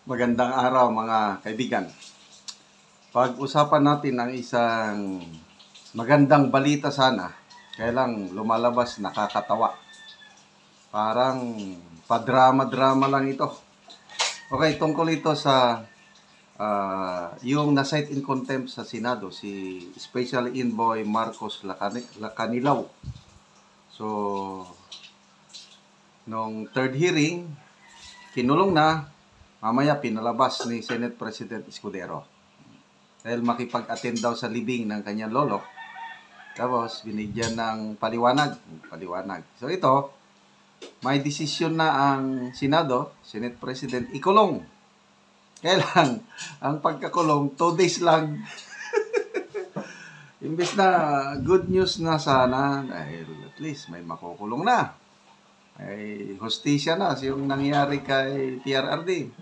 Magandang araw mga kaibigan. Pag-usapan natin ang isang magandang balita sana, kaya lang lumalabas nakakatawa. Parang padrama-drama lang ito. Okay, tungkol ito sa yung na-cite in contempt sa Senado, si Special Envoy Marcos Lacanilaw. So, nung third hearing, kinulong na, mamaya pinalabas ni Senate President Escudero. Dahil makipag-attend daw sa libing ng kanyang lolo. Tapos, binigyan ng paliwanag. So ito, may desisyon na ang Senado, Senate President, ikulong. Kaya lang, ang pagkakulong, 2 days lang. Imbes na good news na sana, dahil at least may makukulong na. Ay hostisya na yung nangyari kay PRRD.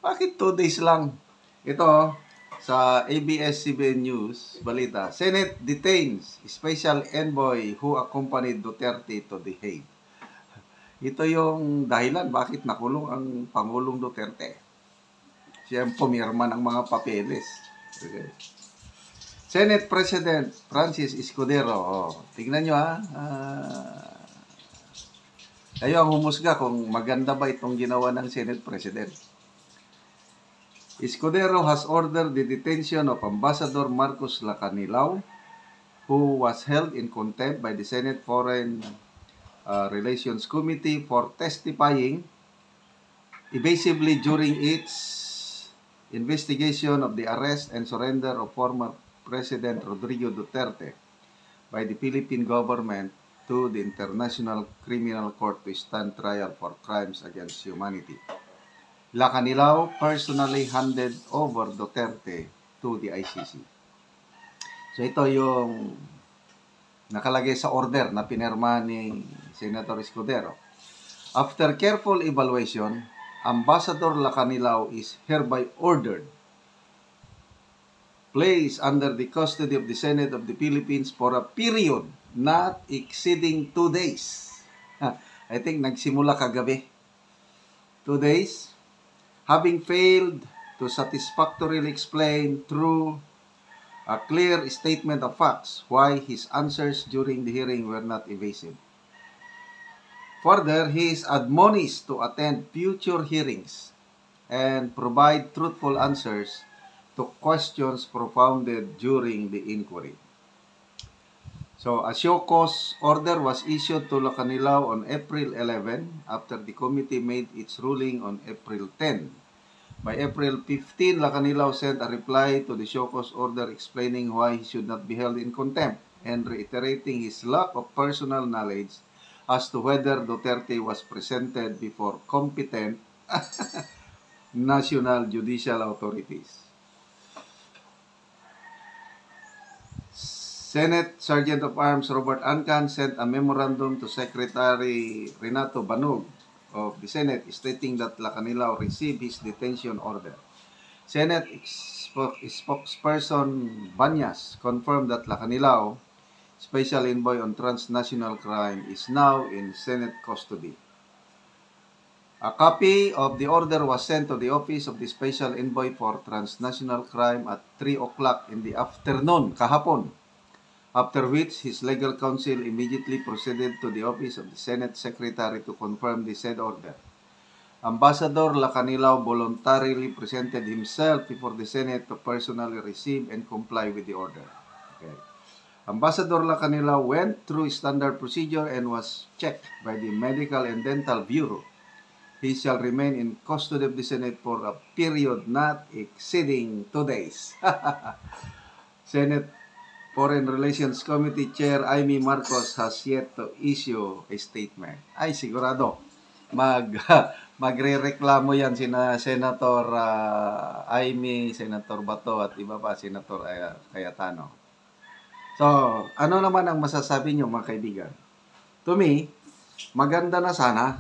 Bakit 2 days lang? Ito, sa ABS-CBN News, balita, Senate detains Special Envoy who accompanied Duterte to The Hague. Ito yung dahilan bakit nakulong ang Pangulong Duterte. Siya ang pumirma ng mga papeles. Okay. Senate President Francis Escudero. Tingnan nyo ha. Kayo ang humusga kung maganda ba itong ginawa ng Senate President. Escudero has ordered the detention of Ambassador Marcos Lacanilaw, who was held in contempt by the Senate Foreign Relations Committee for testifying evasively during its investigation of the arrest and surrender of former President Rodrigo Duterte by the Philippine government to the International Criminal Court to stand trial for crimes against humanity. Lacanilaw personally handed over Duterte to the ICC. So ito yung nakalagay sa order na pinirma ni Senator Escudero. After careful evaluation, Ambassador Lacanilaw is hereby ordered placed under the custody of the Senate of the Philippines for a period not exceeding 2 days. I think nagsimula kagabi. 2 days. Having failed to satisfactorily explain through a clear statement of facts why his answers during the hearing were not evasive. Further, he is admonished to attend future hearings and provide truthful answers to questions propounded during the inquiry. So, a show cause order was issued to Lacanilaw on April 11 after the committee made its ruling on April 10. By April 15, Lacanilaw sent a reply to the show cause order explaining why he should not be held in contempt and reiterating his lack of personal knowledge as to whether Duterte was presented before competent national judicial authorities. Senate Sergeant of Arms Robert Ancan sent a memorandum to Secretary Renato Banog of the Senate stating that Lacanilaw received his detention order. Senate spokesperson Banyas confirmed that Lacanilaw, Special Envoy on Transnational Crime, is now in Senate custody. A copy of the order was sent to the office of the Special Envoy for Transnational Crime at 3 o'clock in the afternoon, kahapon. After which, his legal counsel immediately proceeded to the office of the Senate Secretary to confirm the said order. Ambassador Lacanilaw voluntarily presented himself before the Senate to personally receive and comply with the order. Okay. Ambassador Lacanilaw went through standard procedure and was checked by the Medical and Dental Bureau. He shall remain in custody of the Senate for a period not exceeding 2 days. Senate Foreign Relations Committee Chair Amy Marcos has yet to issue a statement. Ay, sigurado, magre-reklamo yan sina Senator Amy, Senator Bato at iba pa, Senator Cayetano. So, ano naman ang masasabi nyo mga kaibigan? To me, maganda na sana.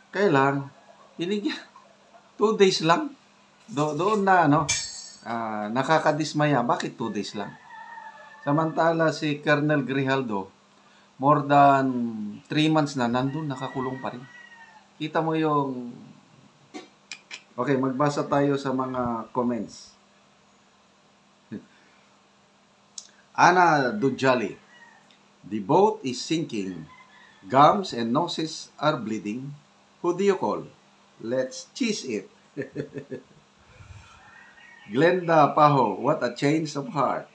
Kailang, binigyan 2 days lang. Doon na, nakakadismaya. Bakit 2 days lang? Samantala si Colonel Grijaldo, more than 3 months na nandun, nakakulong pa rin. Kita mo yung Okay, magbasa tayo sa mga comments. Ana Dujali, the boat is sinking. Gums and noses are bleeding. Who do you call? Let's cheese it. Glenda Paho, what a change of heart.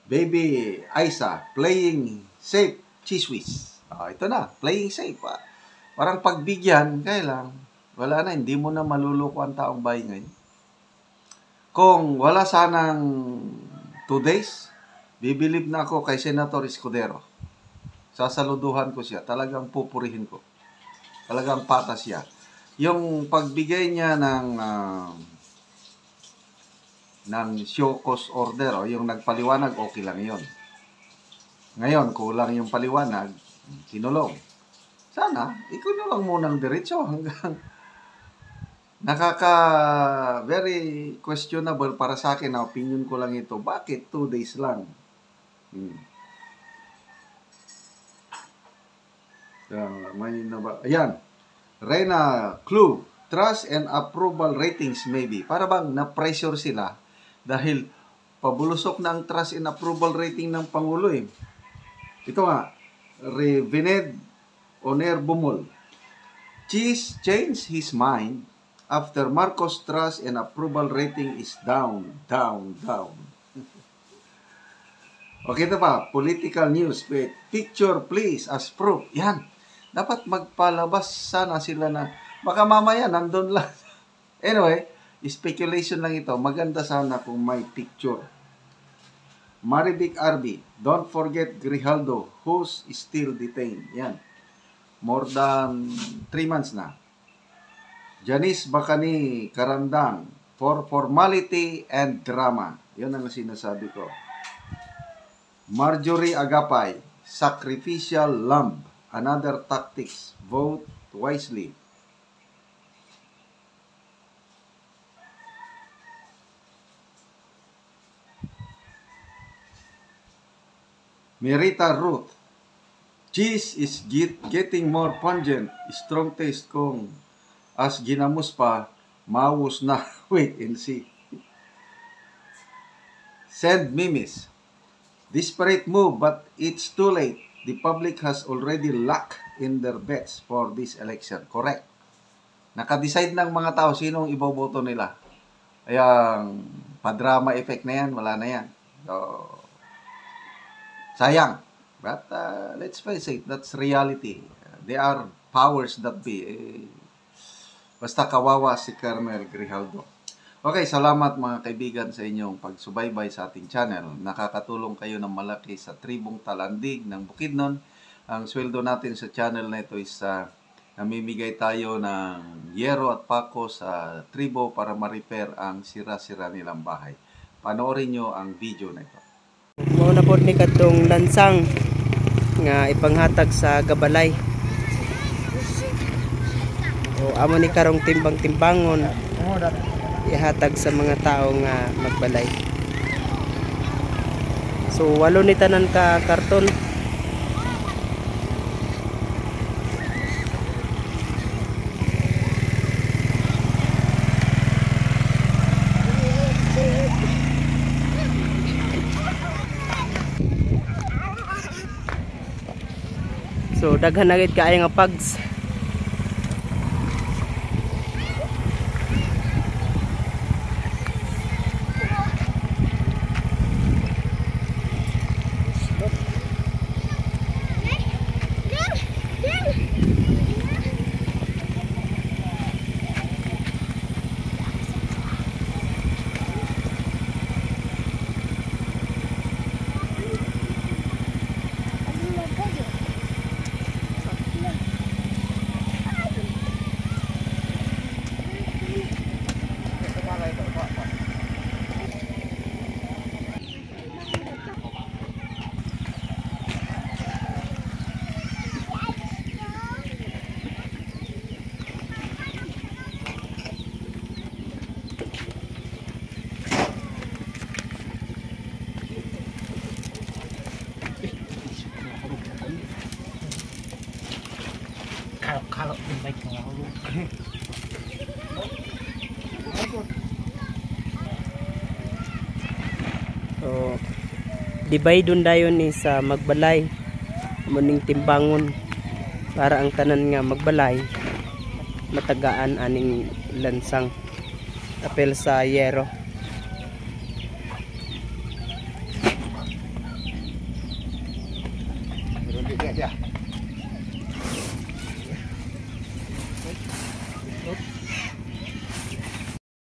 Baby Aisa, playing safe, cheese whiz. Ito na, playing safe. Parang pagbigyan, kaya lang, wala na, hindi mo na maluluko ang taong bahay ngayon. Kung wala sanang 2 days, bibilib na ako kay Senator Escudero. Sasaluduhan ko siya. Talagang pupurihin ko. Talagang patas siya. Yung pagbigay niya ng show cause order, yung nagpaliwanag, okay lang yon. Ngayon, kulang yung paliwanag, kinulong. Sana, ikunulong mo ng diretso hanggang very questionable para sa akin na opinion ko lang ito. Bakit 2 days lang? Ayan. Reyna Clue, trust and approval ratings maybe. Para bang na-pressure sila dahil pabulusok na ang trust and approval rating ng Pangulo eh. Ito nga, Revened Oner Bumol. Cheese changed his mind after Marcos' trust and approval rating is down. Okay, ito pa, political news. Picture please as proof. Yan. Dapat magpalabas sana sila na, baka mamaya nandun lang. Anyway, speculation lang ito. Maganda sana kung may picture. Marivic Arby, don't forget Grijaldo, who's still detained. Yan. More than 3 months na. Janice Bacani Karandang, for formality and drama. Yan ang sinasabi ko. Marjorie Agapay, sacrificial lamb. Another tactics. Vote wisely. Merita Ruth, cheese is getting more pungent. Strong taste kong as ginamos pa, maus na. Wait and see. Send memes. Desperate move, but it's too late. The public has already locked in their bets for this election. Correct. Nakadecide ng mga tao sinong iboboto nila. Ayang padrama effect na yan, wala na yan. So, sayang. But let's face it, that's reality. They are powers that be. Basta kawawa si Colonel Grijaldo. Okay, salamat mga kaibigan sa inyong pagsubaybay sa ating channel. Nakakatulong kayo ng malaki sa tribong Talandig ng Bukidnon. Ang sweldo natin sa channel na ito is namimigay tayo ng yero at pako sa tribo para ma-repair ang sira-sira nilang bahay. Panoorin nyo ang video na ito. Mao na pod ni kadtong lansang nga ipanghatag sa Gabalay. O amo ni karong timbang-timbangon ihatag sa mga tao nga magbalay. So walo ni tanan ka karton. So daghan na gid kaayo nga pags. So divide dun dayon ni sa magbalay muning timbangon para ang tanan nga magbalay matagaan aning lansang apel sa yero. Pero hindi dia.